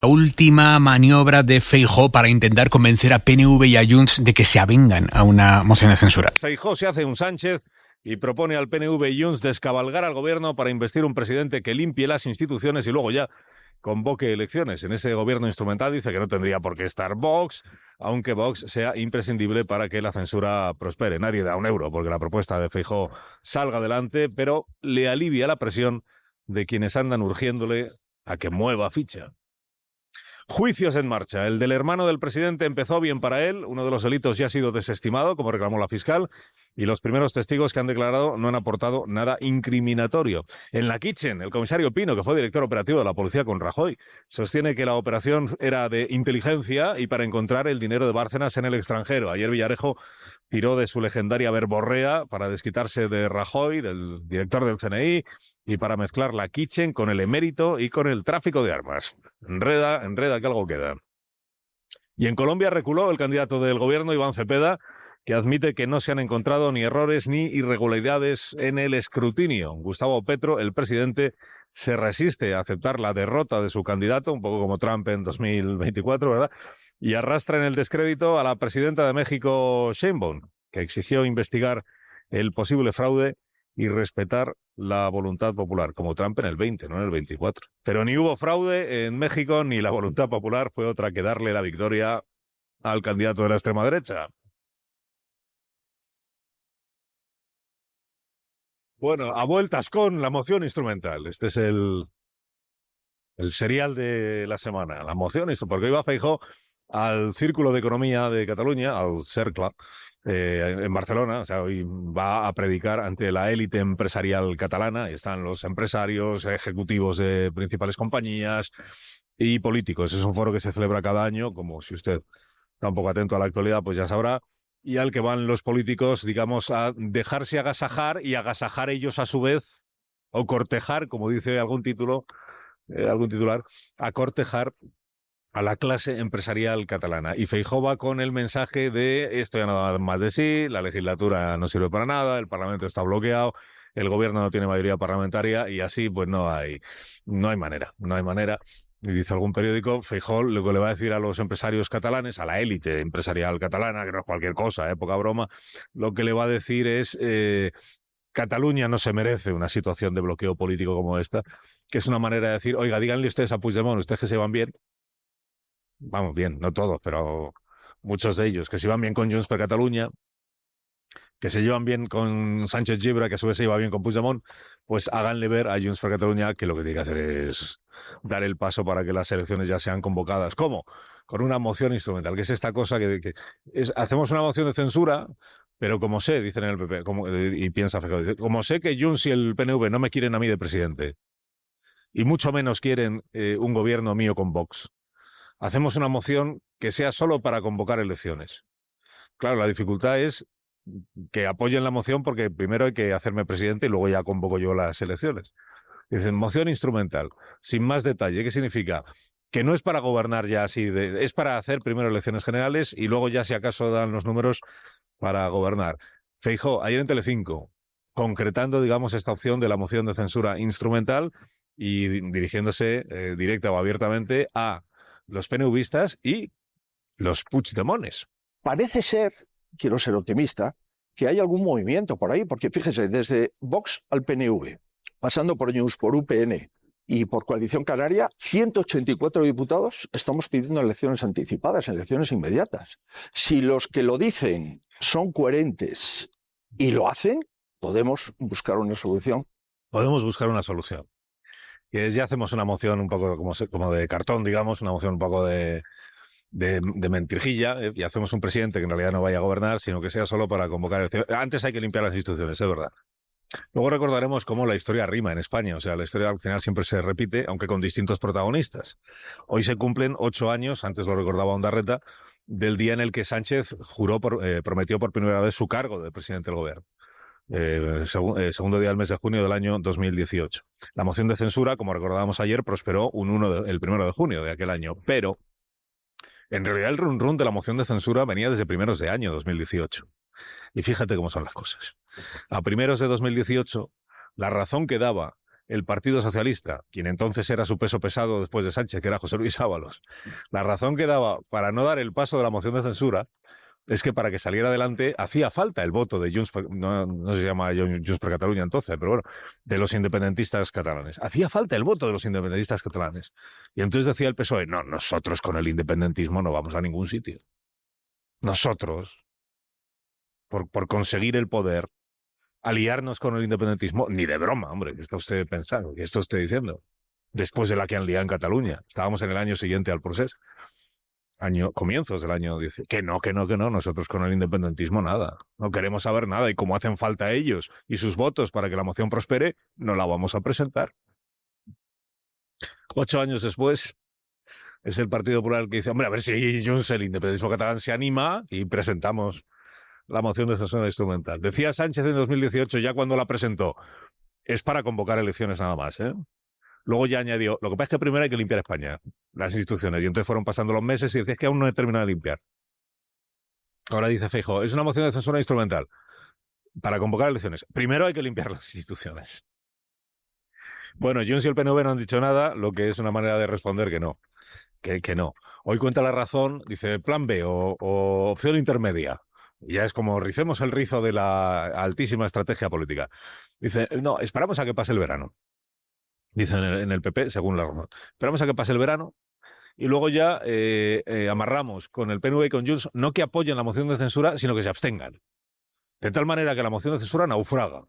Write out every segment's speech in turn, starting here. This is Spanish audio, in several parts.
La última maniobra de Feijóo para intentar convencer a PNV y a Junts de que se avengan a una moción de censura. Feijóo se hace un Sánchez y propone al PNV y Junts descabalgar al gobierno para investir un presidente que limpie las instituciones y luego ya convoque elecciones. En ese gobierno instrumental dice que no tendría por qué estar Vox, aunque Vox sea imprescindible para que la censura prospere. Nadie da un euro porque la propuesta de Feijóo salga adelante, pero le alivia la presión de quienes andan urgiéndole a que mueva ficha. Juicios en marcha. El del hermano del presidente empezó bien para él. Uno de los delitos ya ha sido desestimado, como reclamó la fiscal, y los primeros testigos que han declarado no han aportado nada incriminatorio. En la Kitchen, el comisario Pino, que fue director operativo de la policía con Rajoy, sostiene que la operación era de inteligencia y para encontrar el dinero de Bárcenas en el extranjero. Ayer Villarejo tiró de su legendaria verborrea para desquitarse de Rajoy, del director del CNI, y para mezclar la Kitchen con el emérito y con el tráfico de armas. Enreda, que algo queda. Y en Colombia reculó el candidato del gobierno, Iván Cepeda, que admite que no se han encontrado ni errores ni irregularidades en el escrutinio. Gustavo Petro, el presidente, se resiste a aceptar la derrota de su candidato, un poco como Trump en 2024, ¿verdad? Y arrastra en el descrédito a la presidenta de México, Sheinbaum, que exigió investigar el posible fraude y respetar la voluntad popular, como Trump en el 20, no en el 24. Pero ni hubo fraude en México, ni la voluntad popular fue otra que darle la victoria al candidato de la extrema derecha. Bueno, a vueltas con la moción instrumental. Este es el serial de la semana. La moción, porque hoy va Feijóo al Círculo de Economía de Cataluña, al CERCLA, en Barcelona. O sea, hoy va a predicar ante la élite empresarial catalana. Y están los empresarios, ejecutivos de principales compañías y políticos. Es un foro que se celebra cada año, como si usted está un poco atento a la actualidad, pues ya sabrá. Y al que van los políticos, digamos, a dejarse agasajar y agasajar ellos a su vez, o cortejar, como dice algún titular, a cortejar a la clase empresarial catalana. Y Feijóo va con el mensaje de esto ya no da más de sí, la legislatura no sirve para nada, el Parlamento está bloqueado, el gobierno no tiene mayoría parlamentaria y así pues no hay manera. Y dice algún periódico, Feijóo lo que le va a decir a los empresarios catalanes, a la élite empresarial catalana, que no es cualquier cosa, poca broma, lo que le va a decir es Cataluña no se merece una situación de bloqueo político como esta, que es una manera de decir, oiga, díganle ustedes a Puigdemont, ustedes que se van bien, vamos bien, no todos, pero muchos de ellos, que se van bien con Junts per Catalunya, que se llevan bien con Sánchez Llibre, que a su vez se lleva bien con Puigdemont, pues háganle ver a Junts per Catalunya que lo que tiene que hacer es dar el paso para que las elecciones ya sean convocadas. ¿Cómo? Con una moción instrumental, que es esta cosa que hacemos una moción de censura, pero como sé, dicen en el PP, y piensa Feijóo, dice, como sé que Junts y el PNV no me quieren a mí de presidente, y mucho menos quieren un gobierno mío con Vox, hacemos una moción que sea solo para convocar elecciones. Claro, la dificultad es que apoyen la moción porque primero hay que hacerme presidente y luego ya convoco yo las elecciones. Dicen, moción instrumental, sin más detalle. ¿Qué significa? Que no es para gobernar ya así, es para hacer primero elecciones generales y luego ya si acaso dan los números para gobernar. Feijóo, ayer en Telecinco, concretando, digamos, esta opción de la moción de censura instrumental y dirigiéndose directa o abiertamente a los PNVistas y los Puigdemones. Parece ser, quiero ser optimista, que hay algún movimiento por ahí, porque fíjese, desde Vox al PNV, pasando por Junts, por UPN y por Coalición Canaria, 184 diputados estamos pidiendo elecciones anticipadas, elecciones inmediatas. Si los que lo dicen son coherentes y lo hacen, podemos buscar una solución. Podemos buscar una solución. Que ya hacemos una moción un poco como de cartón, digamos, una moción un poco de mentirijilla, y hacemos un presidente que en realidad no vaya a gobernar, sino que sea solo para convocar elecciones. Antes hay que limpiar las instituciones, es verdad. Luego recordaremos cómo la historia rima en España, o sea, la historia al final siempre se repite, aunque con distintos protagonistas. Hoy se cumplen 8 años, antes lo recordaba Ondarreta, del día en el que Sánchez prometió por primera vez su cargo de presidente del gobierno. Segundo día del mes de junio del año 2018. La moción de censura, como recordábamos ayer, prosperó el 1 de junio de aquel año, pero en realidad el run de la moción de censura venía desde primeros de año 2018. Y fíjate cómo son las cosas. A primeros de 2018, la razón que daba el Partido Socialista, quien entonces era su peso pesado después de Sánchez, que era José Luis Ábalos, la razón que daba para no dar el paso de la moción de censura es que para que saliera adelante hacía falta el voto de Junts, no se llama Junts per Catalunya entonces, pero bueno, de los independentistas catalanes. Hacía falta el voto de los independentistas catalanes. Y entonces decía el PSOE, no, nosotros con el independentismo no vamos a ningún sitio. Nosotros, por conseguir el poder, aliarnos con el independentismo, ni de broma, hombre, ¿qué está usted pensando? ¿Qué está usted diciendo? Después de la que han liado en Cataluña. Estábamos en el año siguiente al procés. Comienzos del año 10. Que no, nosotros con el independentismo nada. No queremos saber nada y como hacen falta ellos y sus votos para que la moción prospere, no la vamos a presentar. 8 años después, es el Partido Popular el que dice, hombre, a ver si Junts, el independentismo catalán, se anima y presentamos la moción de censura instrumental. Decía Sánchez en 2018, ya cuando la presentó, es para convocar elecciones nada más, ¿eh? Luego ya añadió, lo que pasa es que primero hay que limpiar España, las instituciones, y entonces fueron pasando los meses y decía, es que aún no he terminado de limpiar. Ahora dice Feijóo, es una moción de censura instrumental para convocar elecciones. Primero hay que limpiar las instituciones. Bueno, Junts y el PNV no han dicho nada, lo que es una manera de responder que no. Que no. Hoy cuenta La Razón, dice plan B o opción intermedia. Ya es como ricemos el rizo de la altísima estrategia política. Dice, no, esperamos a que pase el verano. Dicen en el PP, según La Razón. Esperamos a que pase el verano y luego ya amarramos con el PNV y con Junts, no que apoyen la moción de censura, sino que se abstengan. De tal manera que la moción de censura naufraga.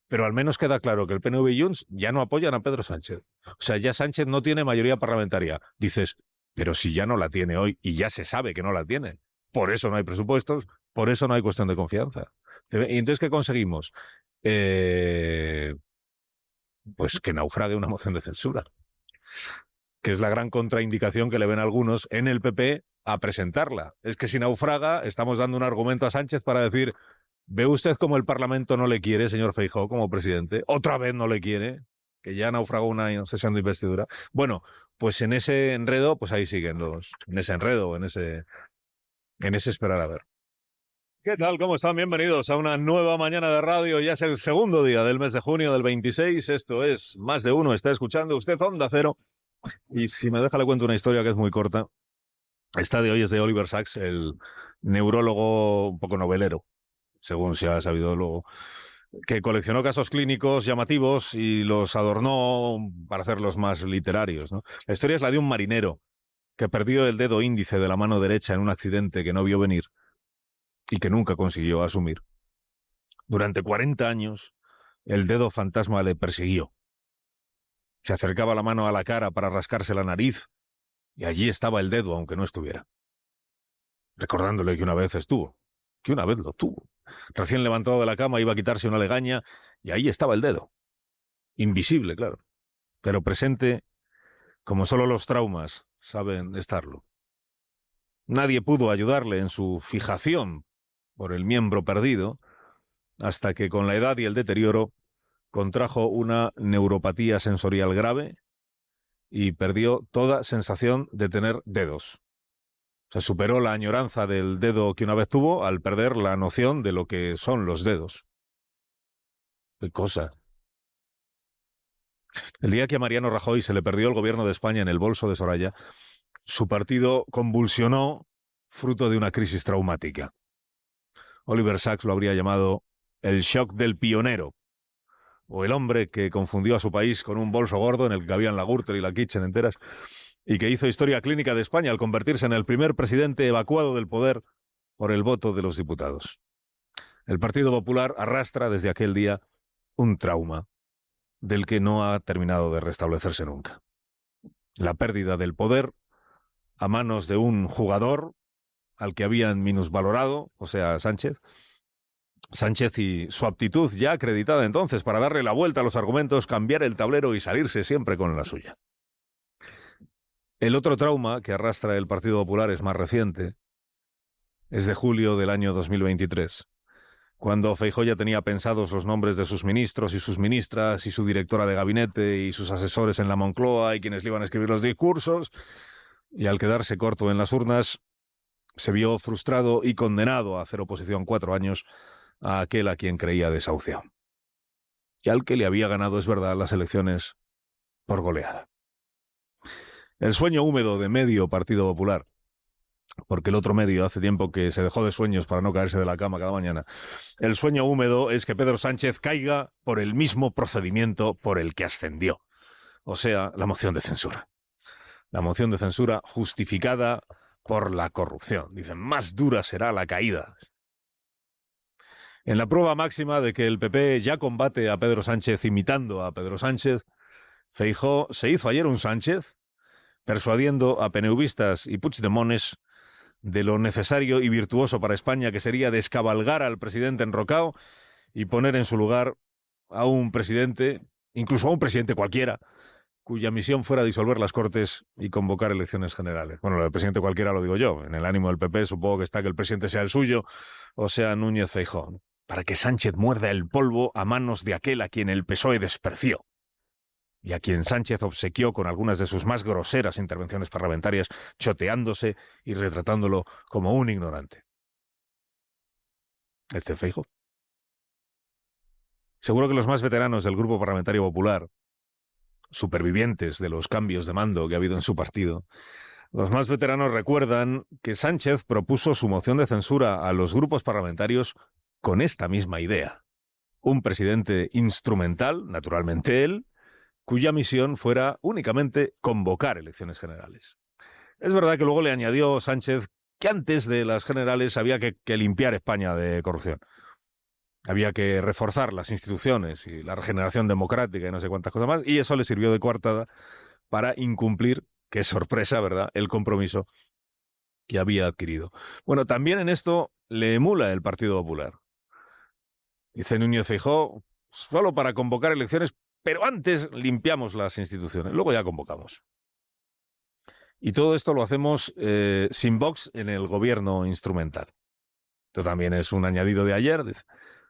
Pero al menos queda claro que el PNV y Junts ya no apoyan a Pedro Sánchez. O sea, ya Sánchez no tiene mayoría parlamentaria. Dices, pero si ya no la tiene hoy y ya se sabe que no la tiene. Por eso no hay presupuestos, por eso no hay cuestión de confianza. Y entonces, ¿qué conseguimos? Pues que naufrague una moción de censura, que es la gran contraindicación que le ven algunos en el PP a presentarla. Es que si naufraga, estamos dando un argumento a Sánchez para decir, ¿ve usted cómo el Parlamento no le quiere, señor Feijóo, como presidente? Otra vez no le quiere, que ya naufragó una sesión de investidura. Bueno, pues en ese enredo, pues ahí siguen en ese enredo, en ese esperar a ver. ¿Qué tal? ¿Cómo están? Bienvenidos a una nueva mañana de radio. Ya es el segundo día del mes de junio del 26. Esto es Más de Uno. Está escuchando usted Onda Cero. Y si me deja, le cuento una historia que es muy corta. Esta de hoy es de Oliver Sacks, el neurólogo un poco novelero, según se ha sabido luego, que coleccionó casos clínicos llamativos y los adornó para hacerlos más literarios, ¿no? La historia es la de un marinero que perdió el dedo índice de la mano derecha en un accidente que no vio venir y que nunca consiguió asumir. Durante 40 años, el dedo fantasma le persiguió. Se acercaba la mano a la cara para rascarse la nariz, y allí estaba el dedo, aunque no estuviera. Recordándole que una vez lo tuvo. Recién levantado de la cama iba a quitarse una legaña, y ahí estaba el dedo. Invisible, claro, pero presente como solo los traumas saben estarlo. Nadie pudo ayudarle en su fijación por el miembro perdido, hasta que con la edad y el deterioro contrajo una neuropatía sensorial grave y perdió toda sensación de tener dedos. Se superó la añoranza del dedo que una vez tuvo al perder la noción de lo que son los dedos. ¡Qué cosa! El día que a Mariano Rajoy se le perdió el gobierno de España en el bolso de Soraya, su partido convulsionó fruto de una crisis traumática. Oliver Sacks lo habría llamado el shock del pionero, o el hombre que confundió a su país con un bolso gordo en el que cabían la Gürtel y la Kitchen enteras, y que hizo historia clínica de España al convertirse en el primer presidente evacuado del poder por el voto de los diputados. El Partido Popular arrastra desde aquel día un trauma del que no ha terminado de restablecerse nunca. La pérdida del poder a manos de un jugador al que habían minusvalorado, o sea, Sánchez y su aptitud ya acreditada entonces para darle la vuelta a los argumentos, cambiar el tablero y salirse siempre con la suya. El otro trauma que arrastra el Partido Popular es más reciente. Es de julio del año 2023, cuando Feijóo ya tenía pensados los nombres de sus ministros y sus ministras y su directora de gabinete y sus asesores en la Moncloa y quienes le iban a escribir los discursos, y al quedarse corto en las urnas, se vio frustrado y condenado a hacer oposición 4 años a aquel a quien creía desahuciado. y al que le había ganado, es verdad, las elecciones por goleada. El sueño húmedo de medio Partido Popular, porque el otro medio hace tiempo que se dejó de sueños para no caerse de la cama cada mañana. El sueño húmedo es que Pedro Sánchez caiga por el mismo procedimiento por el que ascendió, o sea, la moción de censura. La moción de censura justificada por la corrupción. Dicen, más dura será la caída. En la prueba máxima de que el PP ya combate a Pedro Sánchez imitando a Pedro Sánchez, Feijóo se hizo ayer un Sánchez persuadiendo a PNVistas y Puigdemones de lo necesario y virtuoso para España que sería descabalgar al presidente enrocado y poner en su lugar a un presidente, incluso a un presidente cualquiera, cuya misión fuera disolver las Cortes y convocar elecciones generales. Bueno, lo del presidente cualquiera lo digo yo. En el ánimo del PP supongo que está que el presidente sea el suyo, o sea Núñez Feijóo, para que Sánchez muerda el polvo a manos de aquel a quien el PSOE despreció y a quien Sánchez obsequió con algunas de sus más groseras intervenciones parlamentarias, choteándose y retratándolo como un ignorante. Este Feijóo. Seguro que los más veteranos del Grupo Parlamentario Popular, supervivientes de los cambios de mando que ha habido en su partido, los más veteranos recuerdan que Sánchez propuso su moción de censura a los grupos parlamentarios con esta misma idea. Un presidente instrumental, naturalmente él, cuya misión fuera únicamente convocar elecciones generales. Es verdad que luego le añadió Sánchez que antes de las generales había que limpiar España de corrupción. Había que reforzar las instituciones y la regeneración democrática y no sé cuántas cosas más, y eso le sirvió de coartada para incumplir, qué sorpresa, ¿verdad?, el compromiso que había adquirido. Bueno, también en esto le emula el Partido Popular. Dice Núñez Feijóo, solo para convocar elecciones, pero antes limpiamos las instituciones, luego ya convocamos. Y todo esto lo hacemos sin Vox en el gobierno instrumental. Esto también es un añadido de ayer, dice,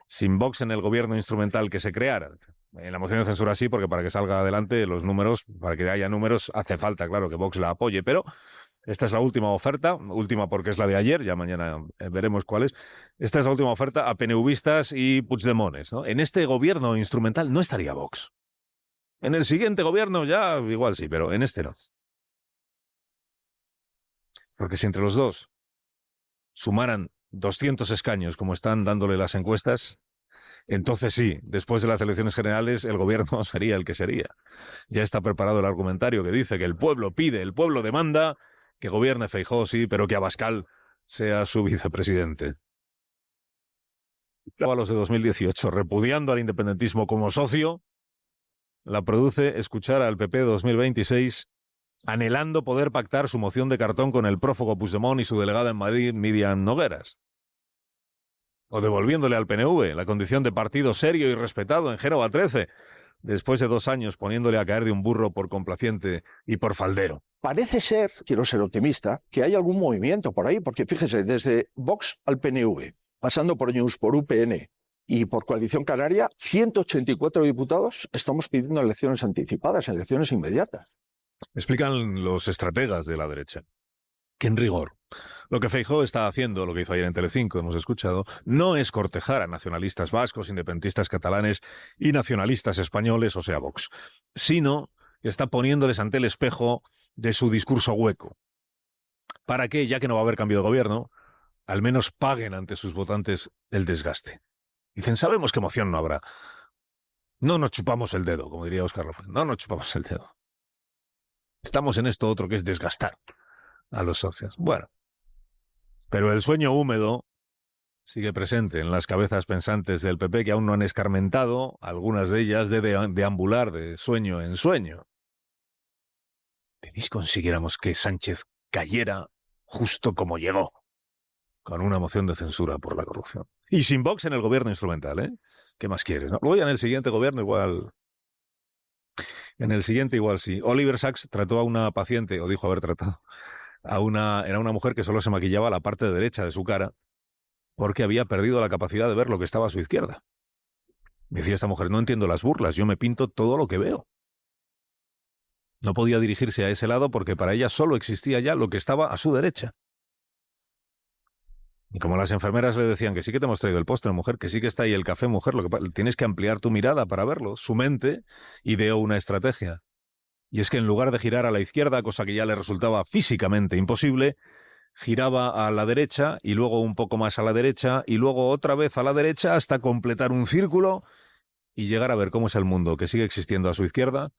sin Vox en el gobierno instrumental que se creara. En la moción de censura sí, porque para que salga adelante los números, para que haya números, hace falta, claro, que Vox la apoye, pero esta es la última oferta, última porque es la de ayer, ya mañana veremos cuál es. Esta es la última oferta a PNVistas y Puigdemones, ¿no? En este gobierno instrumental no estaría Vox. En el siguiente gobierno ya igual sí, pero en este no. Porque si entre los dos sumaran 200 escaños, como están dándole las encuestas, entonces sí, después de las elecciones generales, el gobierno sería el que sería. Ya está preparado el argumentario que dice que el pueblo pide, el pueblo demanda que gobierne Feijóo, sí, pero que Abascal sea su vicepresidente. A los de 2018, repudiando al independentismo como socio, la produce escuchar al PP 2026 anhelando poder pactar su moción de cartón con el prófugo Puigdemont y su delegada en Madrid, Míriam Nogueras. O devolviéndole al PNV la condición de partido serio y respetado en Génova 13, después de 2 años poniéndole a caer de un burro por complaciente y por faldero. Parece ser, quiero ser optimista, que hay algún movimiento por ahí, porque fíjese, desde Vox al PNV, pasando por News, por UPN y por Coalición Canaria, 184 diputados estamos pidiendo elecciones anticipadas, elecciones inmediatas. Explican los estrategas de la derecha que, en rigor, lo que Feijóo está haciendo, lo que hizo ayer en Telecinco, hemos escuchado, no es cortejar a nacionalistas vascos, independentistas catalanes y nacionalistas españoles, o sea, Vox, sino que está poniéndoles ante el espejo de su discurso hueco, para que, ya que no va a haber cambio de gobierno, al menos paguen ante sus votantes el desgaste. Dicen, sabemos qué moción no habrá. No nos chupamos el dedo, como diría Óscar López, no nos chupamos el dedo. Estamos en esto otro que es desgastar a los socios. Bueno, pero el sueño húmedo sigue presente en las cabezas pensantes del PP que aún no han escarmentado, algunas de ellas de deambular de sueño en sueño. ¿Tenéis consiguiéramos que Sánchez cayera justo como llegó? Con una moción de censura por la corrupción. Y sin Vox en el gobierno instrumental, ¿eh? ¿Qué más quieres? ¿No? Luego ya en el siguiente gobierno igual... En el siguiente igual sí. Oliver Sacks trató a una paciente, o dijo haber tratado, era una mujer que solo se maquillaba la parte derecha de su cara porque había perdido la capacidad de ver lo que estaba a su izquierda. Decía esta mujer, no entiendo las burlas, yo me pinto todo lo que veo. No podía dirigirse a ese lado porque para ella solo existía ya lo que estaba a su derecha. Y como las enfermeras le decían que sí que te hemos traído el postre, mujer, que sí que está ahí el café, mujer, tienes que ampliar tu mirada para verlo. Su mente ideó una estrategia. Y es que en lugar de girar a la izquierda, cosa que ya le resultaba físicamente imposible, giraba a la derecha y luego un poco más a la derecha y luego otra vez a la derecha hasta completar un círculo y llegar a ver cómo es el mundo que sigue existiendo a su izquierda,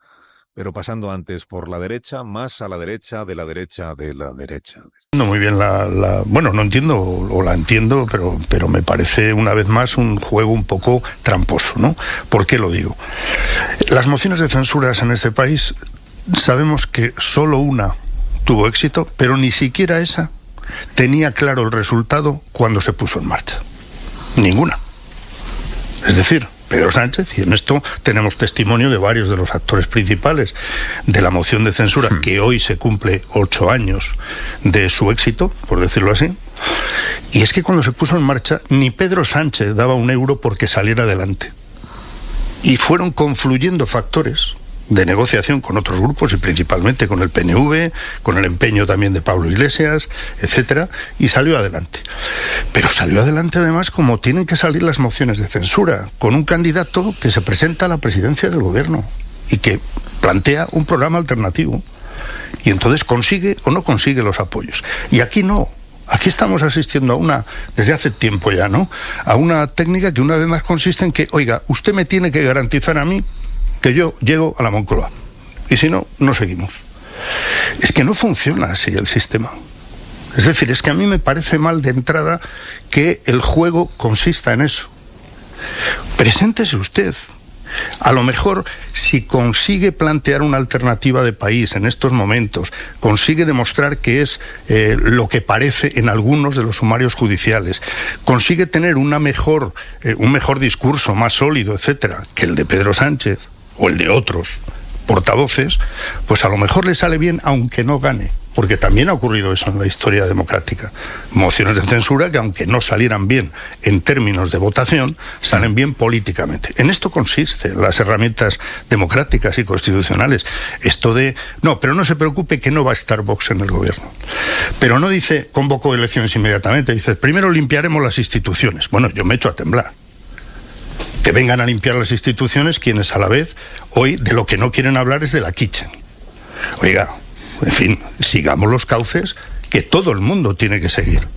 pero pasando antes por la derecha, más a la derecha, de la derecha, de la derecha. No muy bien bueno, no entiendo, o la entiendo, pero me parece una vez más un juego un poco tramposo, ¿no? ¿Por qué lo digo? Las mociones de censura en este país, sabemos que solo una tuvo éxito, pero ni siquiera esa tenía claro el resultado cuando se puso en marcha. Ninguna. Es decir, Pedro Sánchez, y en esto tenemos testimonio de varios de los actores principales de la moción de censura, que hoy se cumple 8 años de su éxito, por decirlo así, y es que cuando se puso en marcha, ni Pedro Sánchez daba un euro porque saliera adelante. Y fueron confluyendo factores de negociación con otros grupos y principalmente con el PNV, con el empeño también de Pablo Iglesias, etcétera, y salió adelante. Pero salió adelante además como tienen que salir las mociones de censura, con un candidato que se presenta a la presidencia del gobierno y que plantea un programa alternativo y entonces consigue o no consigue los apoyos. Y aquí no. Aquí estamos asistiendo desde hace tiempo ya, ¿no?, a una técnica que una vez más consiste en que, oiga, usted me tiene que garantizar a mí que yo llego a la Moncloa. Y si no, no seguimos. Es que no funciona así el sistema. Es decir, es que a mí me parece mal de entrada que el juego consista en eso. Preséntese usted. A lo mejor, si consigue plantear una alternativa de país en estos momentos, consigue demostrar que es lo que parece en algunos de los sumarios judiciales, consigue tener un mejor discurso, más sólido, etcétera, que el de Pedro Sánchez o el de otros portavoces, pues a lo mejor le sale bien aunque no gane, porque también ha ocurrido eso en la historia democrática. Mociones de censura que aunque no salieran bien en términos de votación, salen bien políticamente. En esto consisten las herramientas democráticas y constitucionales. Esto de, no, pero no se preocupe que no va a estar Vox en el gobierno. Pero no dice, convoco elecciones inmediatamente, dice, primero limpiaremos las instituciones. Bueno, yo me echo a temblar. Que vengan a limpiar las instituciones quienes a la vez hoy de lo que no quieren hablar es de la kitchen. Oiga, en fin, sigamos los cauces que todo el mundo tiene que seguir.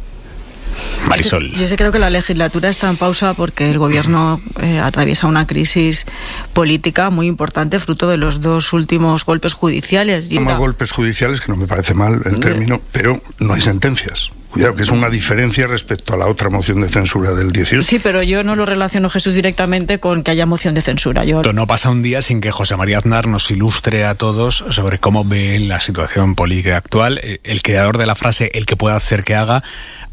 Marisol. Yo sí creo que la legislatura está en pausa porque el gobierno atraviesa una crisis política muy importante fruto de los 2 últimos golpes judiciales. Más golpes judiciales, que no me parece mal el término, pero no hay sentencias. Cuidado, que es una diferencia respecto a la otra moción de censura del 18. Sí, pero yo no lo relaciono, Jesús, directamente con que haya moción de censura. No pasa un día sin que José María Aznar nos ilustre a todos sobre cómo ve la situación política actual. El creador de la frase, el que pueda hacer que haga,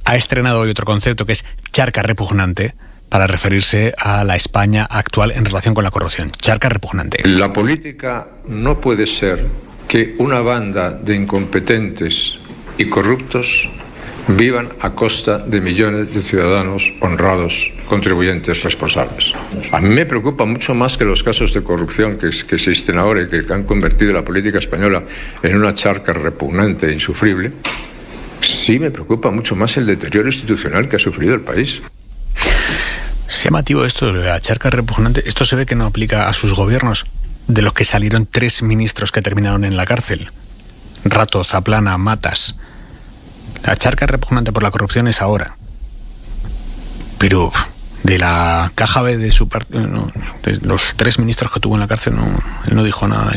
ha estrenado hoy otro concepto que es charca repugnante, para referirse a la España actual en relación con la corrupción. Charca repugnante. La política no puede ser que una banda de incompetentes y corruptos vivan a costa de millones de ciudadanos honrados, contribuyentes responsables. A mí me preocupa mucho más que los casos de corrupción que existen ahora y que han convertido la política española en una charca repugnante e insufrible. Sí me preocupa mucho más el deterioro institucional que ha sufrido el país. Es llamativo esto de la charca repugnante. Esto se ve que no aplica a sus gobiernos, de los que salieron 3 ministros que terminaron en la cárcel. Rato, Zaplana, Matas. La charca repugnante por la corrupción es ahora. Pero de la caja B de su partido, no, de los 3 ministros que tuvo en la cárcel, él no dijo nada.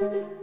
Thank you.